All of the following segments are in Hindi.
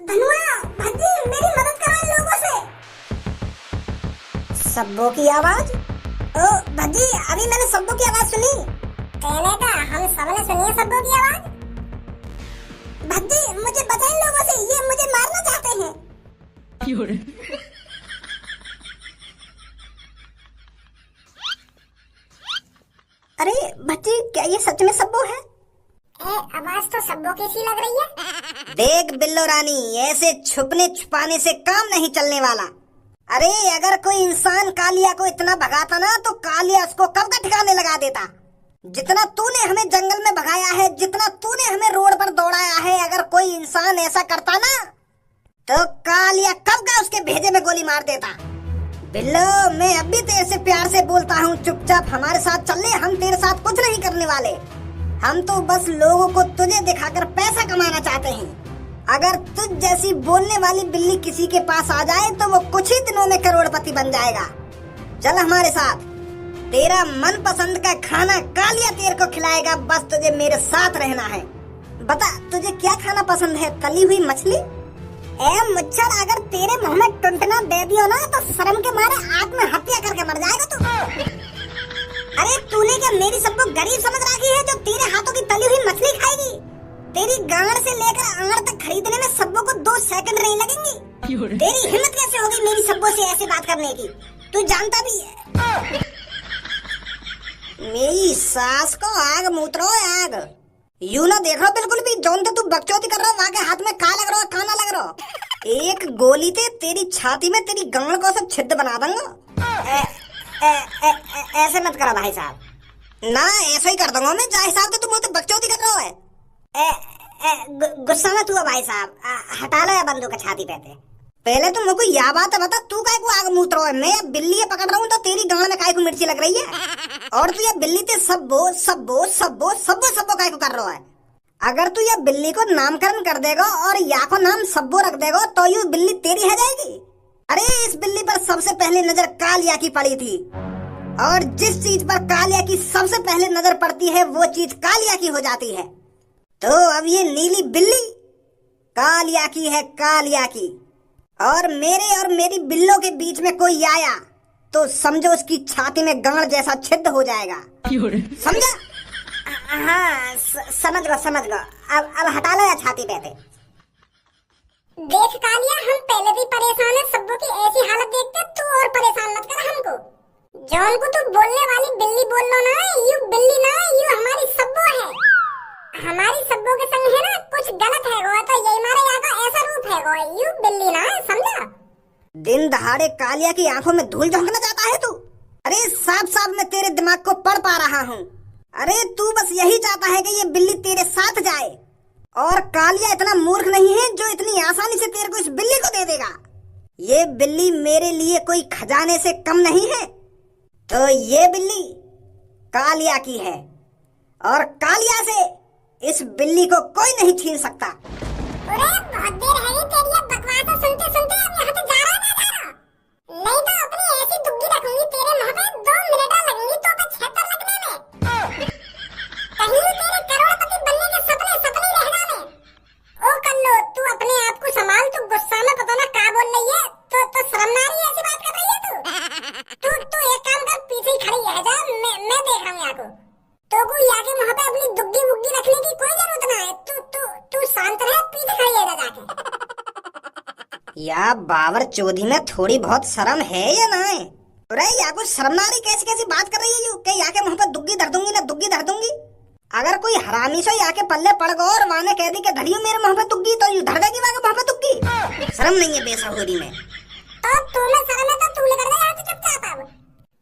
धनुआ भज्जी मेरी मदद करो इन लोगों से। सब्बों की आवाज? ओ भज्जी अभी मैंने सब्बों की आवाज सुनी। कहने का हम सबने सुनी है सब्बों की आवाज। भज्जी मुझे बचाओ इन लोगों से, ये मुझे मारना चाहते हैं। अरे भज्जी क्या ये सच में सब्बो है? आवाज तो सब्बों की सी लग रही है। देख बिल्लो रानी, ऐसे छुपने छुपाने से काम नहीं चलने वाला। अरे अगर कोई इंसान कालिया को इतना भगाता ना तो कालिया उसको कब का ठिकाने लगा देता। जितना तूने हमें जंगल में भगाया है, जितना तूने हमें रोड पर दौड़ाया है, अगर कोई इंसान ऐसा करता ना तो कालिया कब का उसके भेजे में गोली मार देता। बिल्लो मैं अब भी तेरे से प्यार से बोलता हूँ, चुपचाप हमारे साथ चल ले, हम तेरे साथ कुछ नहीं करने वाले। हम तो बस लोगों को तुझे दिखाकर पैसा कमाना चाहते हैं। अगर तुझ जैसी बोलने वाली बिल्ली किसी के पास आ जाए तो वो कुछ ही दिनों में करोड़पति बन जाएगा। चल हमारे साथ, तेरा मनपसंद का खाना कालिया तेरे को खिलाएगा, बस तुझे मेरे साथ रहना है। बता तुझे क्या खाना पसंद है? तली हुई मछली? ए मुच्छर, अगर तेरे मुंह में टुनटुना दे दियो ना तो शर्म के मारे आत्महत्या करके मर जाएगा तू। अरे तूने क्या मेरी सबको गरीब समझ रखी है जो तेरे हाथों की तली हुई मछली खाएगी? तेरी गांड से लेकर आंगड़ तक खरीदने में सब्बो को 2 सेकंड नहीं लगेंगे। तेरी हिम्मत कैसे होगी मेरी सब्बो से ऐसे बात करने की? तू जानता भी है मेरी सास को आग मूत्रो आग। यूं ना देख रहा बिल्कुल भी, जोन तू बकचोदी कर रहा वहाँ के हाथ में का लग रहा काना लग रहा। एक गोली ते तेरी छाती में तेरी गांड को सब छिद्र बना दूंगा। ऐसे मत करा भाई साहब। ना ऐसा ही कर दूंगा मैं, जा हिसाब से तुम मुझे बकचोदी कर रहा है। गुस्सा मत हुआ भाई साहब, हटा लो या बंदूक छाती पे थे। पहले तुम मुझको यह बात बता, तू काय को आग मूत रहा है? मैं बिल्ली पकड़ रहा हूँ तो तेरी गांड में काय को मिर्ची लग रही है? और तू ये बिल्ली ते सब्बो सब्बो सब्बो सब्बो सब्बो काय को कर रहा है? अगर तू ये बिल्ली को नामकरण कर देगा और या को नाम सब्बो रख देगा तो ये बिल्ली तेरी है जाएगी। अरे इस बिल्ली पर सबसे पहले नजर कालिया की पड़ी थी, और जिस चीज पर कालिया की सबसे पहले नजर पड़ती है वो चीज कालिया की हो जाती है। तो अब ये नीली बिल्ली कालिया की है, कालिया की। और मेरी बिल्लो के बीच में कोई आया तो समझो उसकी छाती में गांड जैसा छिद्र हो जाएगा। समझा? हाँ समझ गो। अब हटा लो या छाती पे थे। देख कालिया, हम पहले भी परेशान है, सब्बों की ऐसी हालत देखते तू और परेशान मत कर हमको। जॉन को तू बोलने वाली बिल्ली बोल लो ना, यू बिल्ली ना, यू हमारी सब्बो है। हमारी सब्बो के संग है ना कुछ गलत है वो, तो यही मारे यहाँ का ऐसा रूप है वो, यू बिल्ली ना, समझा? दिन दहाड़े कालिया की आंखों में धूल झोंकना चाहता है तू? अरे साफ साफ मैं तेरे दिमाग को पढ़ पा रहा हूँ। अरे तू बस यही चाहता है कि ये बिल्ली तेरे साथ जाए, और कालिया इतना मूर्ख नहीं है जो इतनी आसानी से तेरे को इस बिल्ली को दे देगा। ये बिल्ली मेरे लिए कोई खजाने से कम नहीं है, तो ये बिल्ली कालिया की है, और कालिया से इस बिल्ली को कोई नहीं छीन सकता। अरे बहुत देर है तेरी बकवास सुनते सुनते, अब यहाँ से जा रहा ना जा रहा? नहीं तो अपनी ऐसी दुग्गी रखूंगी तेरे मुंह पे, 2 मिनट लगेंगी तो 76 लगने में। कहीं तेरे करोड़पति बनने के सपने सपने रहना में। ओ कल्लो तू अपने आप को संभाल, तू गुस्सा में पता ना क्या बोल रही है, तो शर्म ना रही है ऐसी बात कर रही है तू एक काम कर, पीछे ही खड़ी रह जा, मैं देख रहा हूँ यहाँ को। तो को यहाँ के मुँह पे अपनी दुग्गी मुग्गी रखने की कोई जरूरत ना है, तू शांत रह, पीछे खड़ी रह जाके। या बावर चौधरी में थोड़ी बहुत शर्म है या ना है? अरे या कुछ शर्म ना रही, कैसी कैसी बात कर रही है यू? के यहाँ के मुँह पे दुग्गी धर दूंगी ना दुग्गी धर दूंगी। अगर कोई हरामी से यहाँ के पल्ले पड़ गो और माने कह दी कि धरियो मेरे मुँह पे दुग्गी, तो यू धर देगी वहाँ के मुँह पे दुग्गी। शर्म नहीं है बेसहुरी में? तो तुम्हें शर्म है तो तू लेकर जा यहाँ से चुपचाप।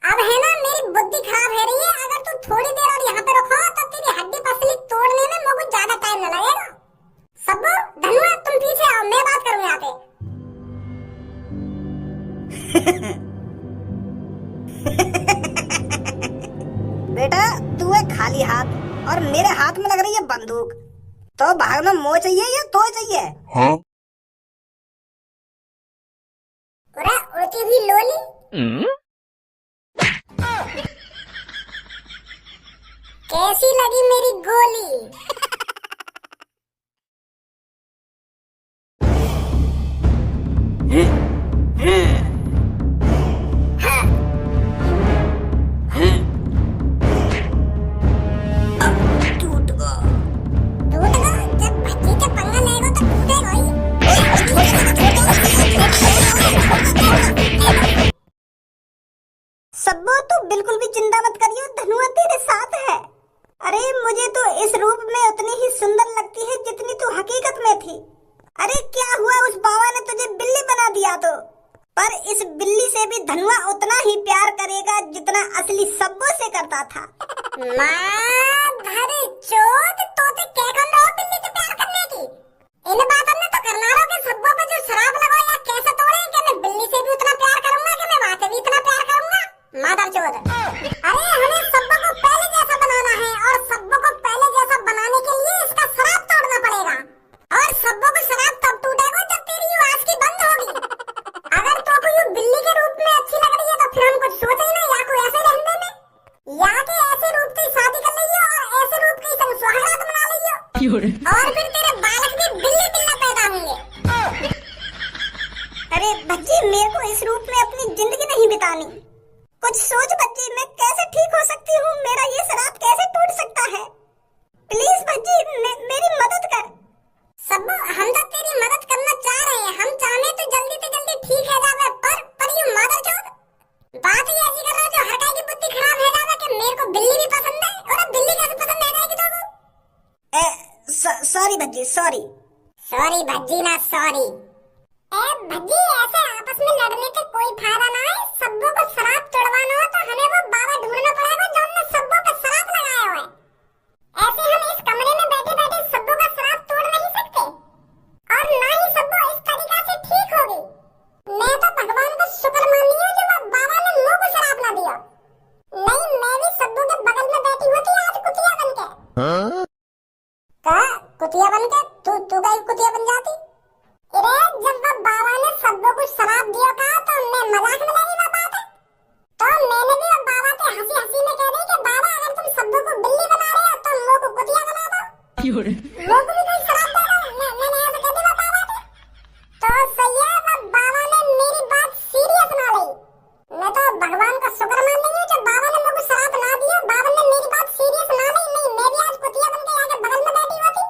अब है ना मेरी बुद्धि खराब है रही है, अगर तू थोड़ी देर और यहाँ पे रखो तो तेरी हड्डी पसली तोड़ने में मुझे ज्यादा टाइम न लगेगा। सब्बो धनुआ तुम पीछे आओ, मैं बात करूँ यहाँ पे। बेटा तू है खाली हाथ और मेरे हाथ में लग रही है बंदूक, तो भागना मोह चाहिए या तो चाहिए? हाँ? उड़ती हुई लोली कैसी लगी मेरी गोली? बिल्कुल भी चिंता मत करियो, धनुआ तेरे साथ है। अरे मुझे तो इस रूप में उतनी ही सुंदर लगती है जितनी तू हकीकत में थी। अरे क्या हुआ, उस बाबा ने तुझे बिल्ली बना दिया तो, पर इस बिल्ली से भी धनुआ उतना ही प्यार करेगा जितना असली सब्बों से करता था। माँ धरे चोद तोते क्या कर रहे हो बिल्ली से प्यार करने की? इन बातों में तो करना रहो कि सब्बों पे जो शराब लगाओ या कैसे तोड़े कि मैं बिल्ली से भी उतना प्यार करूंगा कि मैं वहाँ से भी इतना प्यार करूंगा। मादर चोद, अरे हमें सब्बों को पहले जैसा बनाना है और सब्बों को पहले जैसा बनाने के लिए इसका शराब तोड़ना पड़ेगा। और सब्बों को शराब तब टूटेगा जब तेरी ये आवाज की बंद होगी। अगर तो कोई बिल्ली के रूप में अच्छी लग रही है तो फिर हम कुछ सोचे ही ना, या कोई ऐसे रहने में, या के ऐसे रूप की शादी कर लीजिए और ऐसे रूप की संग सुहागरात मना लीजिए और फिर तेरे बालक भी बिल्ली बिल्ला पैदा होंगे। अरे बच्ची, मेरे को इस रूप में अपनी जिंदगी नहीं बितानी। कुछ सोच बच्ची, मैं कैसे ठीक हो सकती हूँ? मेरा ये शराब कैसे टूट सकता है? प्लीज बच्ची, मेरी मदद कर। सब्बो, हम तो तेरी मदद करना चाह रहे हैं। हम चाहने तो जल्दी से जल्दी ठीक है जावे, पर यू मादर चोद बात ही ऐसी कर रहा है जो हर काई की बुद्धि खराब है जावे कि मेरे को बिल्ली भी पसंद है। और बिल्ली कैसे पसंद है जाएगी तो? Sorry Bhajji, sorry. Sorry Bhajji ना सॉरी। भज्जी, ऐसे आपस में लड़ने से कोई फायदा ना है। सब्बों को शराब तोड़वाना हो तो हमें वो बाबा ढूंढना पड़ेगा जो हमने सब्बों पे शराब लगाया हुआ है। ऐसे हम इस कमरे में बैठे बैठे सब्बों का शराब तोड़ नहीं सकते और ना ही सब्बों इस तरीका से ठीक होगी। मैं तो भगवान का शुक्र मानती हूँ जो वो बाबा ने मुंह को शराब ना दिया, नहीं मैं भी सब्बों के बगल में बैठी होती आज कुतिया बन के। कुतिया बन के तू गई कुतिया बन जाती। अरे जब वो बाबा ने सब्बों को शराब दिया कहा तो मैं मजाक में लगी वो बात है, तो मैंने भी वो बाबा के हंसी हंसी में कह दी कि बाबा अगर तुम सब्बों को बिल्ली बना रहे हो तो मुंह को कुतिया बना दो, मुंह को भी कोई शराब दे दो। मैंने ऐसे कह दी वो बाबा को, तो सही है वो बाबा ने मेरी बात सीरियस ना ली। मैं तो भगवान का शुक्र मान रही हूँ जो बाबा ने मुझे को शराब ना दिया, बाबा ने मेरी बात सीरियस ना ली, नहीं मैं भी आज कुतिया बन के आके बगल में बैठी होती।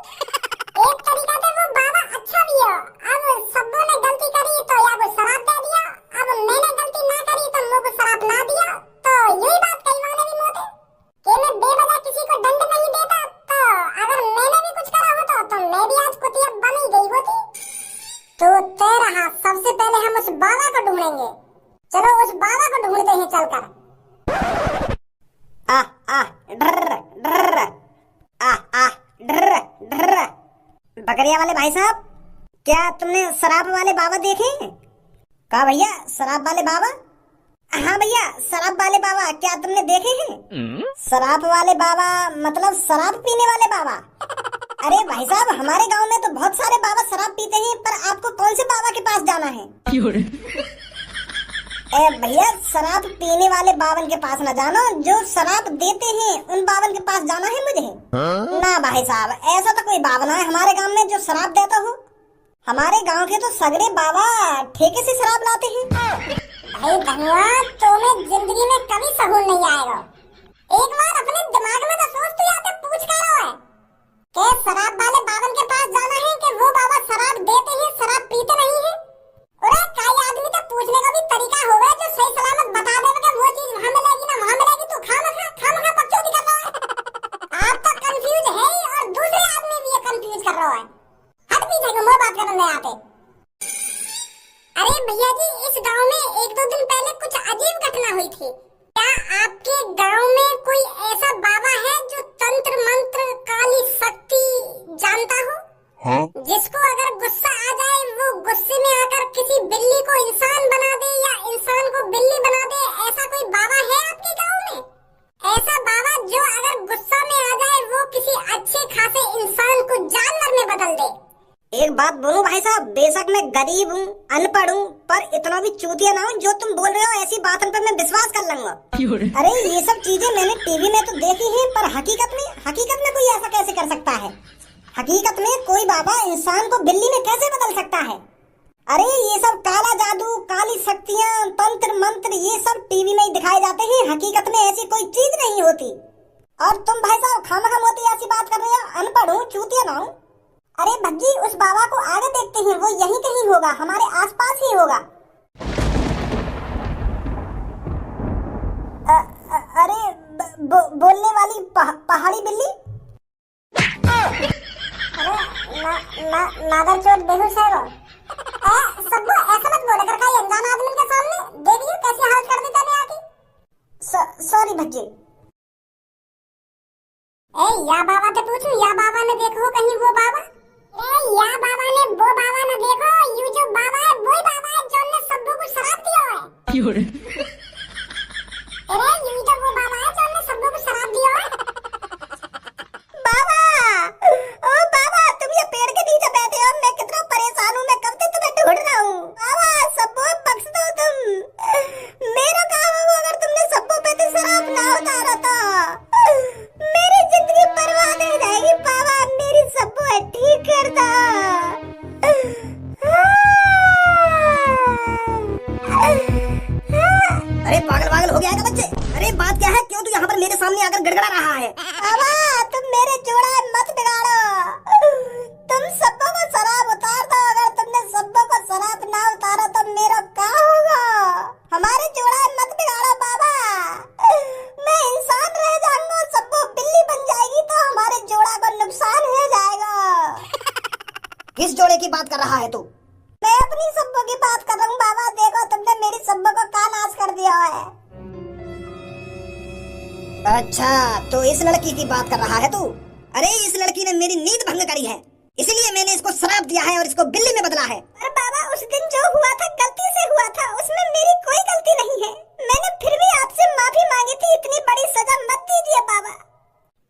एक तरीका से वो बाबा अच्छा भी है। अब सब्बों ने गलती करी तो या वो शराब दे दिया, अब मैंने गलती ना करी तो मुझे को शराब ना दिया, तो यही बात कही वाले भी मोटे कि मैं बेवजह किसी को दंड नहीं देता। तो अगर मैंने भी कुछ करा होता तो मैं भी आज कुतिया बन ही गई होती। तो तेरा सबसे पहले हम उस बाबा को ढूंढेंगे, चलो उस बाबा को ढूंढते हैं चलकर। आ आ ड्र ड्र आ आ ड्र ड्र। बकरिया वाले भाई साहब, क्या तुमने शराब वाले बाबा देखे? कहा भैया, शराब वाले बाबा? हाँ भैया, शराब वाले बाबा क्या तुमने देखे हैं? शराब वाले बाबा मतलब शराब पीने वाले बाबा? अरे भाई साहब, हमारे गांव में तो बहुत सारे बाबा शराब पीते हैं, पर आपको कौन से बाबा के पास जाना है? भैया, शराब पीने वाले बावन के पास न जानो, जो शराब देते हैं उन बावन के पास जाना है मुझे। ना भाई साहब, ऐसा तो कोई बाबा ना है हमारे गांव में जो शराब देता हो। हमारे गांव के तो सगरे बाबा ठेके से शराब लाते हैं। भाई धनुआ, तुम्हें जिंदगी में कभी सहूर नहीं आएगा। एक बार अपने दिमाग में तो सोच, तू यहाँ पे पूछ कर रहा है कि शराब वाले बावन के पास जाना है कि वो बाबा शराब देते हैं, शराब पीते नहीं है। अरे कई आदमी तो पूछने का भी तरीका होगा जो सही सलामत बता देगा कि वो चीज वहाँ मिलेगी ना वहाँ मिलेगी, तू खामखा बकचोदी कर रहा है। आप तो कंफ्यूज है ही और दूसरे आदमी भी ये कंफ्यूज कर रहा है। हट पीछे को, मैं बात कर रहा यहाँ पे। अरे भैया जी, इस गांव में एक दो दिन पहले कुछ अजीब घटना हुई थी। क्या आपके गांव में कोई ऐसा बाबा है जो तंत्र मंत्र काली शक्ति जानता हो? हाँ? जिसको अगर गुस्सा आ जाए वो गुस्से में आकर किसी बिल्ली को इंसान बना दे या इंसान को बिल्ली बना दे, ऐसा कोई बाबा है आपके गांव में? ऐसा बाबा जो अगर गुस्सा में आ जाए वो किसी अच्छे खासे इंसान को जानवर में बदल दे। एक बात बोलूं भाई साहब, बेशक मैं गरीब हूँ, अनपढ़ हूँ, पर इतना भी चूतिया ना हूँ। जो तुम बोल रहे हो ऐसी बातों पर मैं विश्वास कर लूंगा। अरे ये सब चीजें मैंने टीवी में तो देखी है, पर हकीकत में कोई ऐसा कैसे कर सकता है? हकीकत में कोई बाबा इंसान को बिल्ली में कैसे बदल सकता है? अरे ये सब काला जादू, काली शक्तियाँ, तंत्र मंत्र, ये सब टीवी में ही दिखाए जाते हैं। हकीकत में ऐसी कोई चीज नहीं होती। और तुम भाई साहब खामखा मोती ऐसी बात कर रहे हो? अनपढ़ हूँ, चूतिया ना हूँ। अरे भज्जी, उस बाबा को आगे देखते हैं, वो यहीं कहीं होगा, हमारे आसपास ही होगा। अरे बोलने वाली पहाड़ी बिल्ली। अरे मादरचोद बेहोश है वो। सब्बू ऐसा मत बोले कर कोई अनजान आदमी के सामने। देखिए कैसी हालत कर दी तूने आके। सॉरी भज्जे। ए या बाबा से पूछूं, या बाबा ने देखो कहीं वो बाबा? या बाबा ने वो बाबा ने देखो, यू जो बाबा है वही बाबा है जो ने सब्बू को शराब दिया है। क्यों रे? अरे यू तो वो बाबा है जो ने सब्बू को शराब दिया है। बाबा, ओ बाबा, तुम ये पेड़ के नीचे बैठे हो, मैं कितना परेशान हूँ, मैं कब से तुम्हें ढूंढ रहा हूँ। बाबा सब्बू बख्श दो तुम। मेरा काम होगा अगर तुमने सब्बू पे से शराब ना उतारा तो मेरी जिंदगी बर्बाद हो जाएगी। बाबा मेरी सब्बू है, ठीक कर दो। अरे पागल हो गया है बच्चे। अरे बात क्या है, क्यों तू यहाँ पर मेरे सामने आकर गड़गड़ा रहा है? बाबा तुम मेरे जोड़ा मत बिगाड़ो, तुम सब्बू को शराब उतार दो। अगर तुमने सब्बू को शराब ना उतारा तो मेरा क्या होगा? हमारे जोड़ा मत बिगाड़ो बाबा, मैं इंसान रह जाऊंगा, सब्बू बिल्ली बन जाएगी तो हमारे जोड़ा को नुकसान हो जाएगा। किस जोड़े की बात कर रहा है तू? मैं अपनी सब्बू की बात कर रहा हूँ बाबा। देखो तुमने मेरी सब्बू को का नाश कर दिया है। अच्छा तो इस लड़की की बात कर रहा है तू? अरे इस लड़की ने मेरी नींद भंग करी है, इसलिए मैंने इसको शराब दिया है और इसको बिल्ली में बदला है। अरे बाबा उस दिन जो हुआ था गलती से हुआ था, उसमें मेरी कोई गलती नहीं है। मैंने फिर भी आपसे माफी मांगी थी, इतनी बड़ी सजा मत दीजिए बाबा।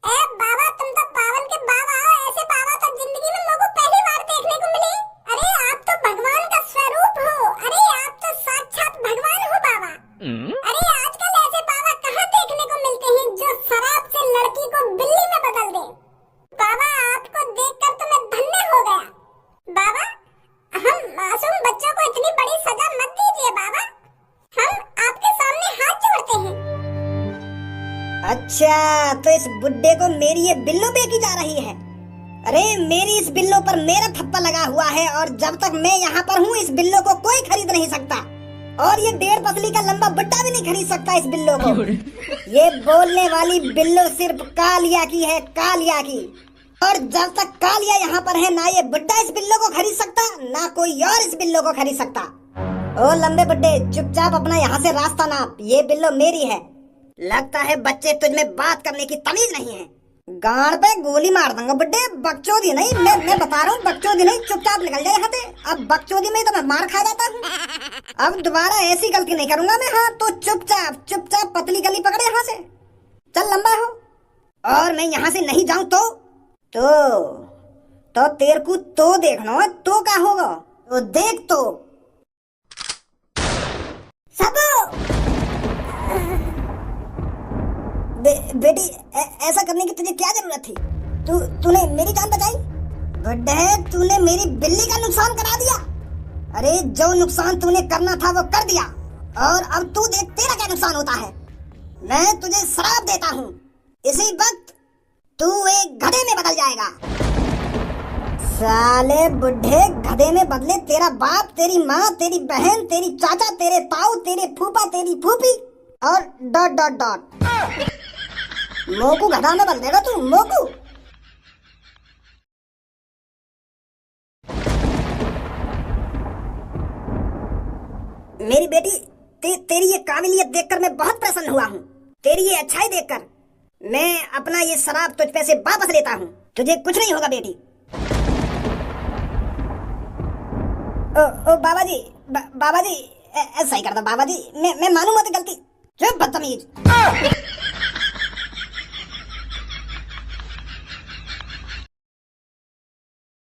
ए बाबा तुम तो पावन के बाबा हो, ऐसे बाबा तो जिंदगी में लोगों पहली बार देखने को मिले। अरे आप तो भगवान का स्वरूप हो, अरे आप तो साक्षात भगवान हो बाबा। अरे आजकल ऐसे बाबा कहाँ देखने को मिलते हैं जो शराब से लड़की को बिल्ली में बदल दे। बाबा आपको देखकर तो मैं धन्य हो गया। बाबा हम मासूम बच्चों को इतनी बड़ी सजा मत दीजिए बाबा, हम आपके सामने हाथ जोड़ते हैं। अच्छा तो इस बुड्ढे को मेरी ये बिल्लो बेची जा रही है। अरे मेरी इस बिल्लो पर मेरा थप्पा लगा हुआ है और जब तक मैं यहाँ पर हूँ इस बिल्लो को कोई खरीद नहीं सकता, और ये 1.5 पसली का लंबा बुड्ढा भी नहीं खरीद सकता इस बिल्लो को। ये बोलने वाली बिल्लो सिर्फ कालिया की है, कालिया की। और जब तक कालिया यहाँ पर है ना ये बुड्ढा इस बिल्लो को खरीद सकता, ना कोई और इस बिल्लो को खरीद सकता। ओ लंबे बुड्ढे चुपचाप अपना यहाँ से रास्ता नाप, ये बिल्लो मेरी है। लगता है बच्चे तुझमें बात करने की तमीज नहीं है। गाड़ पे गोली मार दूंगा बुड्ढे, बकचोदी नहीं, मैं बता रहा हूँ बकचोदी नहीं, चुपचाप निकल जाए यहाँ से। अब बकचोदी में तो मैं मार खा जाता हूँ, अब दोबारा ऐसी गलती नहीं करूंगा मैं। हाँ तो चुपचाप पतली गली पकड़े यहाँ से, चल लंबा हो। और मैं यहाँ से नहीं जाऊँ तो तेरे को तो देखना है, तो क्या होगा तो देख। तो सबू बेटी ऐसा करने की तुझे क्या जरूरत थी? तूने मेरी जान बचाई। बुड्ढे तूने मेरी बिल्ली का नुकसान करा दिया। अरे जो नुकसान तूने करना था वो कर दिया, और अब तू देख तेरा क्या नुकसान होता है। मैं तुझे श्राप देता हूँ, इसी वक्त तू एक गधे में बदल जाएगा। साले बुड्ढे गधे में बदले तेरा बाप, तेरी माँ, तेरी बहन, तेरी चाचा, तेरे ताऊ, तेरे फूफा, तेरी फूफी और ... मोकू गधा में बदल देगा तू, मोकू। मेरी बेटी तेरी ये काबिलियत देखकर मैं बहुत प्रसन्न हुआ हूँ। तेरी ये अच्छाई देखकर मैं अपना ये शराब तुझ पे से वापस लेता हूँ। तुझे कुछ नहीं होगा बेटी। ओ बाबा जी ऐसा ही कर दो बाबा जी, मैं मानूंगा तो गलती। चुप बदतमीज।